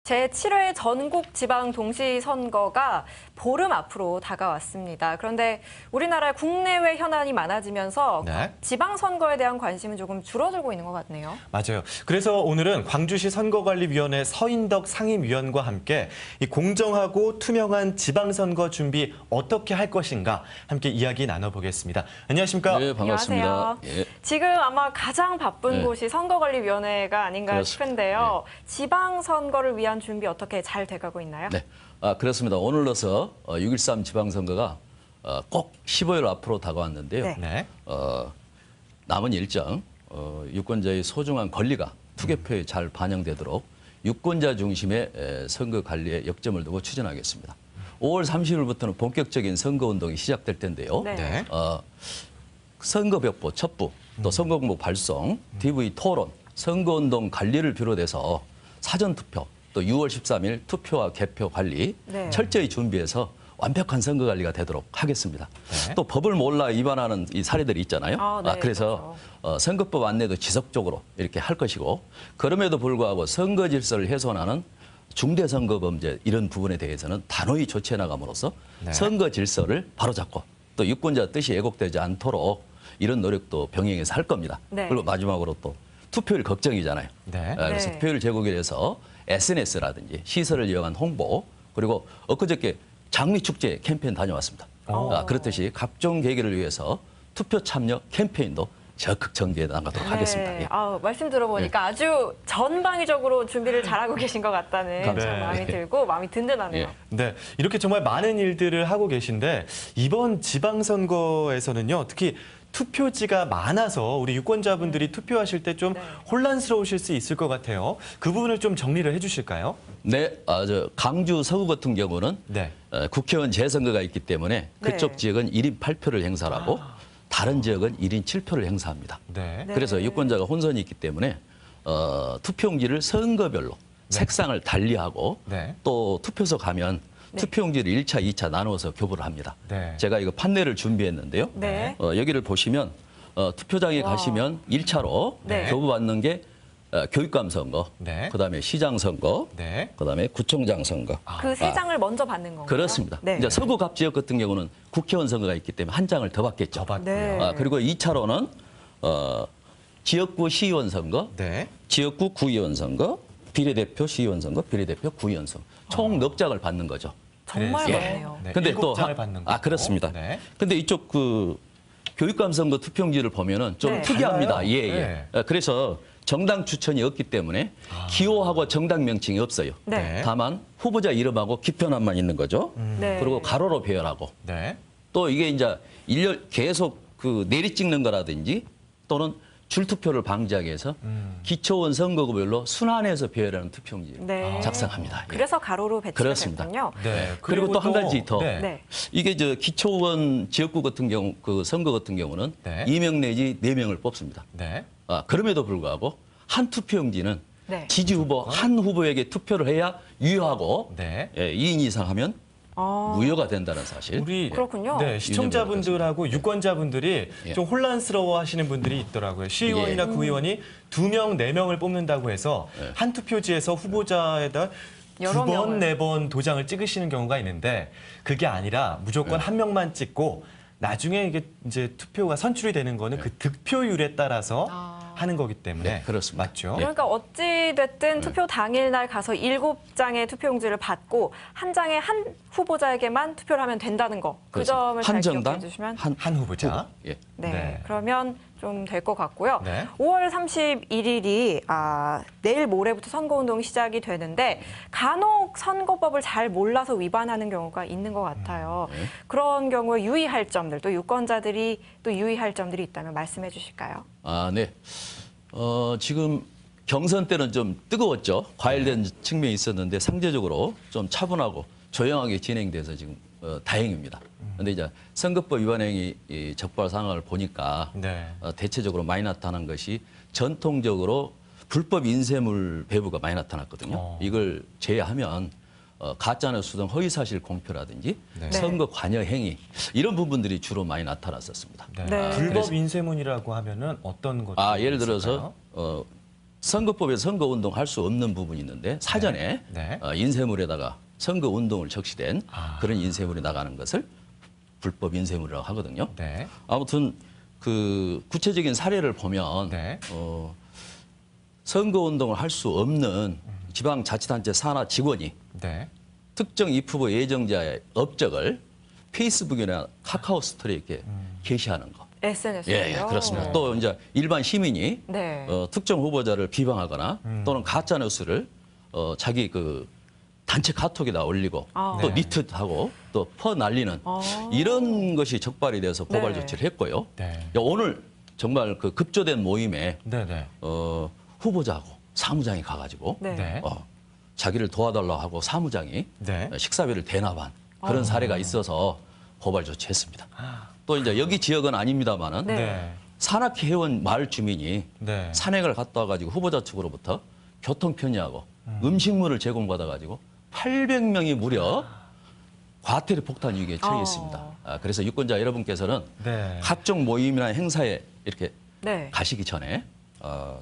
제7회 전국 지방 동시 선거가 보름 앞으로 다가왔습니다. 그런데 우리나라 국내외 현안이 많아지면서 네. 지방 선거에 대한 관심은 조금 줄어들고 있는 것 같네요. 맞아요. 그래서 오늘은 광주시 선거관리위원회 서인덕 상임위원과 함께 이 공정하고 투명한 지방선거 준비 어떻게 할 것인가 함께 이야기 나눠보겠습니다. 안녕하십니까? 네, 반갑습니다. 안녕하세요. 예. 지금 아마 가장 바쁜 네. 곳이 선거관리위원회가 아닌가 그렇습니다. 싶은데요. 지방선거를 위한 준비 어떻게 잘 돼가고 있나요? 네, 그렇습니다. 오늘로서 6.13 지방선거가 꼭 15일 앞으로 다가왔는데요. 네. 네. 남은 일정, 유권자의 소중한 권리가 투개표에 잘 반영되도록 유권자 중심의 선거 관리에 역점을 두고 추진하겠습니다. 5월 30일부터는 본격적인 선거운동이 시작될 텐데요. 네. 네. 선거벽보 첩부, 또 선거공보 발송, DV 토론, 선거운동 관리를 비롯해서 사전투표, 또 6월 13일 투표와 개표 관리 네. 철저히 준비해서 완벽한 선거 관리가 되도록 하겠습니다. 네. 또 법을 몰라 위반하는 이 사례들이 있잖아요. 네, 그래서 선거법 안내도 지속적으로 이렇게 할 것이고, 그럼에도 불구하고 선거 질서를 훼손하는 중대선거범죄 이런 부분에 대해서는 단호히 조치해 나감으로써 네. 선거 질서를 바로잡고 또 유권자 뜻이 왜곡되지 않도록 이런 노력도 병행해서 할 겁니다. 네. 그리고 마지막으로 또 투표율 걱정이잖아요. 네. 그래서 네. 투표율 제고기를 위해서 SNS라든지 시설을 이용한 홍보, 그리고 엊그저께 장미축제 캠페인 다녀왔습니다. 그렇듯이 각종 계기를 위해서 투표 참여 캠페인도 적극 전개해 나가도록 하겠습니다. 네. 예. 말씀 들어보니까 아주 전방위적으로 준비를 잘하고 계신 것 같다는 감사합니다. 마음이 들고 마음이 든든하네요. 예. 네, 이렇게 정말 많은 일들을 하고 계신데 이번 지방선거에서는요, 특히 투표지가 많아서 우리 유권자분들이 투표하실 때 좀 네. 혼란스러우실 수 있을 것 같아요. 그 부분을 좀 정리를 해주실까요? 네, 강주 서구 같은 경우는 네. 국회의원 재선거가 있기 때문에 그쪽 네. 지역은 1인 8표를 행사하고 다른 지역은 1인 7표를 행사합니다. 네. 네. 그래서 유권자가 혼선이 있기 때문에 투표용지를 선거별로 색상을 달리하고 네. 또 투표소 가면 투표용지를 1차, 2차 나누어서 교부를 합니다. 네. 제가 이거 판례를 준비했는데요. 네. 여기를 보시면 투표장에 와. 가시면 1차로 네. 교부받는 게 교육감 선거, 네. 그다음에 시장 선거, 네. 그다음에 구청장 선거. 그 세 장을 먼저 받는 건가요? 그렇습니다. 네. 이제 서구 갑 지역 같은 경우는 국회의원 선거가 있기 때문에 한 장을 더 받겠죠. 더 받고요. 네. 그리고 2차로는 지역구 시의원 선거, 네. 지역구 구의원 선거, 비례대표 시의원 선거, 비례대표 구의원 선거. 총 4장을 받는 거죠. 정말 그래서- 많네요. 네, 근데 7장을 받는 거고. 그렇습니다. 네. 근데 이쪽 교육감 선거 투표용지를 보면은 좀 네. 특이합니다. 달라요. 예. 네. 그래서 정당 추천이 없기 때문에 기호하고 정당 명칭이 없어요. 네. 다만 후보자 이름하고 기표란만 있는 거죠. 네. 그리고 가로로 배열하고 네. 또 이게 이제 계속 내리 찍는 거라든지 또는 줄투표를 방지하기 위해서 기초원 선거구별로 순환해서 배열하는 투표용지 네. 작성합니다. 예. 그래서 가로로 배치가 그렇습니다. 됐군요. 네. 그리고 또 한 가지 더. 네. 네. 이게 기초원 지역구 같은 경우 선거 같은 경우는 네. 2명 내지 4명을 뽑습니다. 네. 그럼에도 불구하고 한 투표용지는 네. 지지 후보 한 후보에게 투표를 해야 유효하고 네. 2인 이상 하면 무효가 된다는 사실. 우리 그렇군요. 네, 시청자분들하고 유권자분들이 예. 좀 혼란스러워하시는 분들이 있더라고요. 시의원이나 구의원이 2명, 4명을 뽑는다고 해서 한 투표지에서 후보자에다 여러 2번, 명을. 4번 도장을 찍으시는 경우가 있는데 그게 아니라 무조건 한 명만 찍고 나중에 이게 이제 투표가 선출이 되는 거는 그 득표율에 따라서 하는 거기 때문에 네, 그렇습니다. 맞죠? 그러니까 어찌 됐든 투표 당일날 가서 7장의 투표용지를 받고 한 장에 한 후보자에게만 투표를 하면 된다는 거. 그 그렇습니다. 점을 잘 한 기억해 정당 주시면 한 후보자. 후보. 예. 네, 네. 그러면 좀 될 것 같고요. 네. 5월 31일이 내일 모레부터 선거운동이 시작이 되는데 간혹 선거법을 잘 몰라서 위반하는 경우가 있는 것 같아요. 그런 경우에 유의할 점들, 또 유권자들이 또 유의할 점들이 있다면 말씀해 주실까요? 네. 지금 경선 때는 좀 뜨거웠죠. 과열된 측면이 있었는데 상대적으로 좀 차분하고 조용하게 진행돼서 지금 다행입니다. 그런데 이제 선거법 위반 행위 적발 상황을 보니까 네. 대체적으로 많이 나타난 것이 전통적으로 불법 인쇄물 배부가 많이 나타났거든요. 이걸 제외하면 가짜뉴스 등 허위사실 공표라든지 네. 선거 관여 행위 이런 부분들이 주로 많이 나타났었습니다. 네. 네. 불법 인쇄문이라고 하면은 어떤 것들? 예를 들어서 선거법에 선거운동 할 수 없는 부분이 있는데 사전에 네. 인쇄물에다가 선거운동을 적시된 그런 인쇄물이 나가는 것을 불법 인쇄물이라고 하거든요. 네. 아무튼 그 구체적인 사례를 보면 네. 선거운동을 할 수 없는 지방자치단체 산하 직원이 네. 특정 입후보 예정자의 업적을 페이스북이나 카카오 스토리에 이렇게 게시하는 거. SNS요? 예, 그렇습니다. 또 이제 일반 시민이 네. 특정 후보자를 비방하거나 또는 가짜 뉴스를 자기 그 단체 카톡에다 올리고 또 네. 리트하고 또 퍼날리는 이런 것이 적발이 돼서 고발 네. 조치를 했고요. 네. 오늘 정말 그 급조된 모임에 네. 네. 후보자하고 사무장이 가가지고 네. 네. 자기를 도와달라고 하고 사무장이 네. 식사비를 대납한 그런 사례가 있어서 고발 조치했습니다. 또 이제 여기 지역은 아닙니다만은 네. 네. 산악회 회원 마을 주민이 네. 산행을 갔다 와가지고 후보자 측으로부터 교통 편의하고 음식물을 제공받아가지고 800명이 무려 과태료 폭탄 위기에 처해있습니다. 그래서 유권자 여러분께서는 네. 각종 모임이나 행사에 이렇게 네. 가시기 전에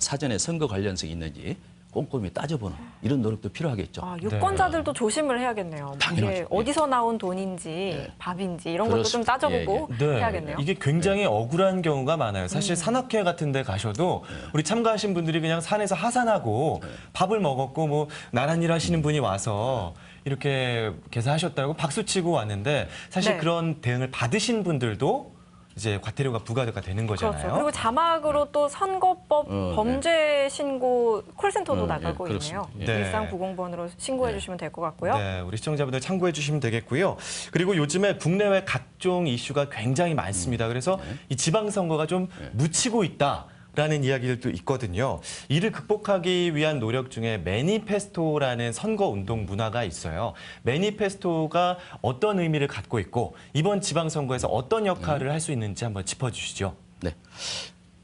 사전에 선거 관련성이 있는지 꼼꼼히 따져보는 이런 노력도 필요하겠죠. 유권자들도 조심을 해야겠네요. 당연하죠. 이게 어디서 나온 돈인지 밥인지 이런 것도 좀 따져보고 네. 해야겠네요. 이게 굉장히 억울한 경우가 많아요. 사실 산악회 같은 데 가셔도 우리 참가하신 분들이 그냥 산에서 하산하고 밥을 먹었고 뭐 나란 일 하시는 분이 와서 이렇게 개사하셨다고 박수치고 왔는데 사실 네. 그런 대응을 받으신 분들도 이제 과태료가 부과가 되는 거잖아요. 그렇죠. 그리고 자막으로 또 선거법 범죄 신고 콜센터도 네, 나가고 그렇습니다. 있네요. 네. 1390번으로 신고해 주시면 될 것 같고요. 네, 우리 시청자분들 참고해 주시면 되겠고요. 그리고 요즘에 국내외 각종 이슈가 굉장히 많습니다. 그래서 이 지방선거가 좀 묻히고 있다라는 이야기들도 있거든요. 이를 극복하기 위한 노력 중에 매니페스토라는 선거운동 문화가 있어요. 매니페스토가 어떤 의미를 갖고 있고 이번 지방선거에서 어떤 역할을 할 수 있는지 한번 짚어주시죠. 네.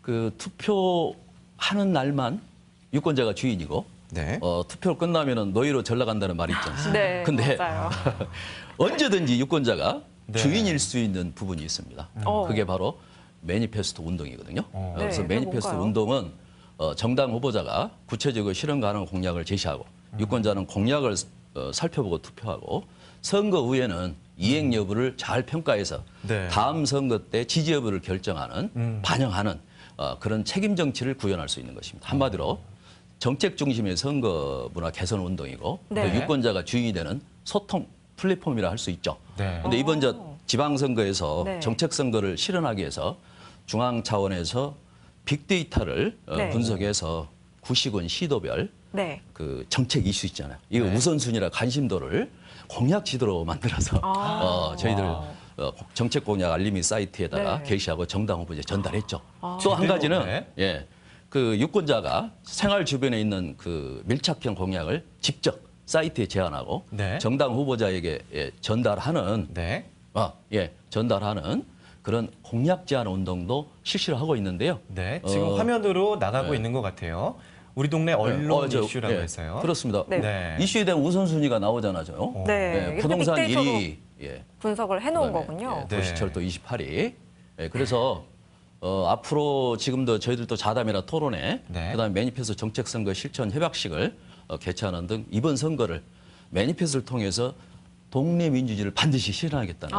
그 투표하는 날만 유권자가 주인이고 네. 투표 끝나면은 노예로 전락한다는 말이 있지 않습니까? 네, 근데 맞아요. 언제든지 유권자가 네. 주인일 수 있는 부분이 있습니다. 그게 바로 매니페스토 운동이거든요. 그래서 네, 매니페스토 뭔가요? 운동은 정당 후보자가 구체적으로 실현 가능 공약을 제시하고 유권자는 공약을 살펴보고 투표하고 선거 후에는 이행 여부를 잘 평가해서 네. 다음 선거 때 지지 여부를 결정하는 반영하는 그런 책임 정치를 구현할 수 있는 것입니다. 한마디로 정책 중심의 선거 문화 개선 운동이고 네. 또 유권자가 주인이 되는 소통 플랫폼이라 할 수 있죠. 네. 그런데 이번 지방선거에서 네. 정책 선거를 실현하기 위해서 중앙 차원에서 빅데이터를 네. 분석해서 구시군 시도별 네. 그 정책 이슈 있잖아요. 이거 네. 우선순위나 관심도를 공약 지도로 만들어서 저희들 정책 공약 알림이 사이트에다가 네. 게시하고 정당 후보에 전달했죠. 또 한 가지는 네. 그 유권자가 생활 주변에 있는 그 밀착형 공약을 직접 사이트에 제안하고 네. 정당 후보자에게 전달하는 네. 전달하는 그런 공약 제안 운동도 실시를 하고 있는데요. 네. 지금 화면으로 나가고 있는 것 같아요. 우리 동네 언론 이슈라고 해서요. 그렇습니다. 네. 네. 이슈에 대한 우선순위가 나오잖아요. 네. 예, 이렇게 부동산 빅데이터로 1위, 분석을 해놓은 그다음에, 거군요. 네. 도시철도 28위. 그래서 앞으로 지금도 저희들도 자담이나 토론회, 네. 그다음에 매니페스토 정책선거 실천 협약식을 개최하는 등 이번 선거를 매니페스토를 통해서 동네 민주주의를 반드시 실현하겠다는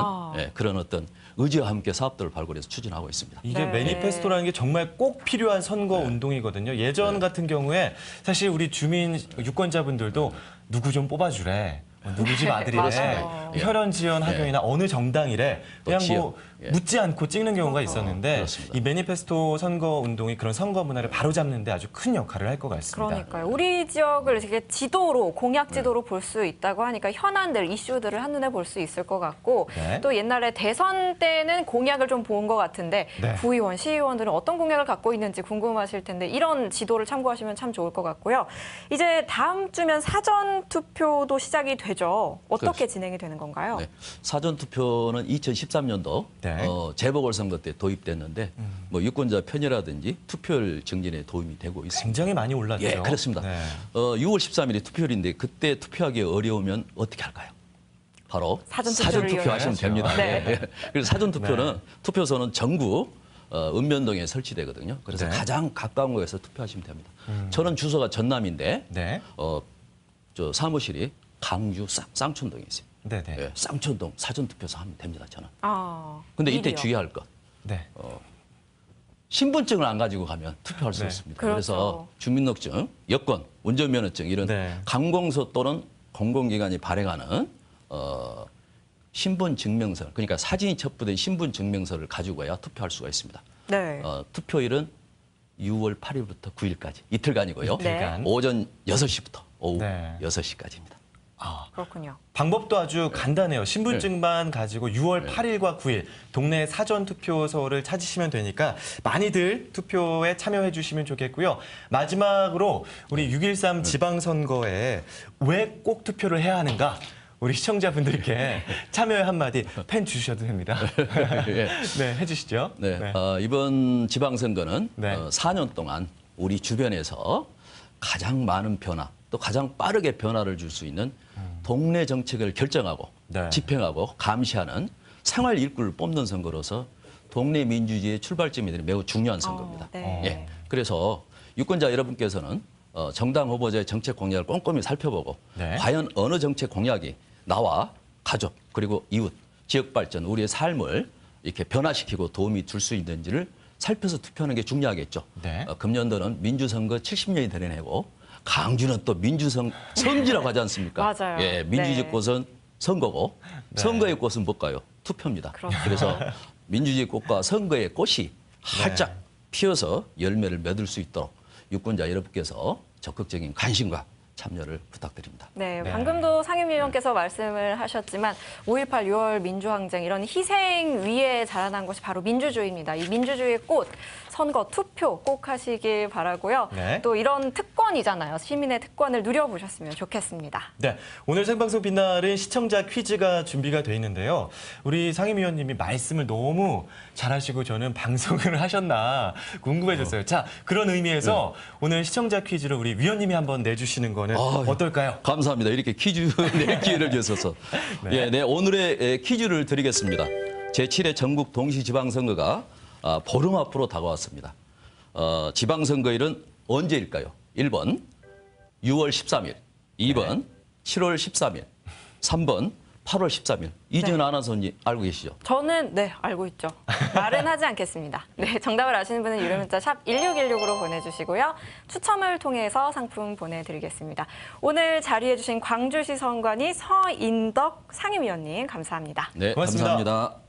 그런 어떤 의지와 함께 사업들을 발굴해서 추진하고 있습니다. 이게 네. 매니페스토라는 게 정말 꼭 필요한 선거 운동이거든요. 예전 같은 경우에 사실 우리 주민 유권자분들도 누구 좀 뽑아주래. 누구 집 아들이래. 맞아요. 혈연 지연 학연이나 어느 정당이래. 그냥 지역. 뭐 묻지 않고 찍는 경우가 있었는데 그렇습니다. 이 매니페스토 선거 운동이 그런 선거 문화를 바로잡는 데 아주 큰 역할을 할 것 같습니다. 그러니까요. 우리 지역을 이렇게 지도로 공약 지도로 볼 수 있다고 하니까 현안들, 이슈들을 한눈에 볼 수 있을 것 같고 네. 또 옛날에 대선 때는 공약을 좀 본 것 같은데 네. 구의원, 시의원들은 어떤 공약을 갖고 있는지 궁금하실 텐데 이런 지도를 참고하시면 참 좋을 것 같고요. 이제 다음 주면 사전 투표도 시작이 되죠. 어떻게 그렇습니다. 진행이 되는 건가요? 네. 사전 투표는 2013년도 네. 재보궐선거 때 도입됐는데 뭐 유권자 편의라든지 투표율 증진에 도움이 되고 있습니다. 굉장히 많이 올랐죠. 예, 그렇습니다. 네. 6월 13일이 투표일인데 그때 투표하기 어려우면 어떻게 할까요? 바로 사전 투표를 투표하시면 이용해야죠. 됩니다. 네. 예. 그래서 사전 투표는 투표소는 전국 읍면동에 설치되거든요. 그래서 네. 가장 가까운 곳에서 투표하시면 됩니다. 저는 주소가 전남인데 네. 저 사무실이 강주 쌍촌동에 있어요. 네네. 예, 쌍촌동 사전투표소 하면 됩니다. 저는. 근데 이때 미리요. 주의할 것. 네. 신분증을 안 가지고 가면 투표할 수 네. 없습니다. 그렇죠. 그래서 주민등록증, 여권, 운전면허증 이런 네. 관공서 또는 공공기관이 발행하는 신분증명서, 그러니까 사진이 첩부된 신분증명서를 가지고 가야 투표할 수가 있습니다. 네. 투표일은 6월 8일부터 9일까지 이틀간이고요. 이틀간. 오전 6시부터 오후 네. 6시까지입니다. 그렇군요. 방법도 아주 간단해요. 신분증만 가지고 6월 8일과 9일 동네 사전 투표소를 찾으시면 되니까 많이들 투표에 참여해 주시면 좋겠고요. 마지막으로 우리 6.13 지방선거에 왜 꼭 투표를 해야 하는가? 우리 시청자분들께 참여의 한마디 펜 주셔도 됩니다. 예. 네, 해주시죠. 네, 이번 지방선거는 네. 4년 동안 우리 주변에서 가장 많은 변화, 또 가장 빠르게 변화를 줄 수 있는 동네 정책을 결정하고 네. 집행하고 감시하는 생활 일꾼을 뽑는 선거로서 동네 민주주의의 출발점이 되는 매우 중요한 선거입니다. 네. 예, 그래서 유권자 여러분께서는 정당 후보자의 정책 공약을 꼼꼼히 살펴보고 네. 과연 어느 정책 공약이 나와 가족 그리고 이웃, 지역 발전, 우리의 삶을 이렇게 변화시키고 도움이 줄 수 있는지를 살펴서 투표하는 게 중요하겠죠. 네. 금년도는 민주선거 70년이 되는 해고 강주는 또 민주성지라고 하지 않습니까? 맞아요. 예, 민주주의 네. 꽃은 선거고 선거의 꽃은 뭘까요? 투표입니다. 그렇죠. 그래서 민주주의 꽃과 선거의 꽃이 활짝 피어서 열매를 맺을 수 있도록 유권자 여러분께서 적극적인 관심과 참여를 부탁드립니다. 네, 네. 방금도 상임위원께서 말씀을 하셨지만 5.18 6월 민주항쟁 이런 희생 위에 자라난 것이 바로 민주주의입니다. 이 민주주의의 꽃, 선거, 투표 꼭 하시길 바라고요. 네. 또 이런 특권이잖아요. 시민의 특권을 누려보셨으면 좋겠습니다. 네, 오늘 생방송 빛날은 시청자 퀴즈가 준비가 돼 있는데요. 우리 상임위원님이 말씀을 너무 잘하시고 저는 방송을 하셨나 궁금해졌어요. 자, 그런 의미에서 오늘 시청자 퀴즈를 우리 위원님이 한번 내주시는 거는 어떨까요? 감사합니다. 이렇게 퀴즈 낼 기회를 주셔서. 예, 네, 오늘의 퀴즈를 드리겠습니다. 제7회 전국 동시지방선거가 보름 앞으로 다가왔습니다. 지방선거일은 언제일까요? 1번 6월 13일, 2번 7월 13일, 3번 8월 13일. 이재현 아나운서님 알고 계시죠? 저는 네, 알고 있죠. 말은 하지 않겠습니다. 네, 정답을 아시는 분은 유료 문자 샵 1616으로 보내주시고요. 추첨을 통해서 상품 보내드리겠습니다. 오늘 자리해주신 광주시 선관위 서인덕 상임위원님 감사합니다. 네, 고맙습니다. 감사합니다.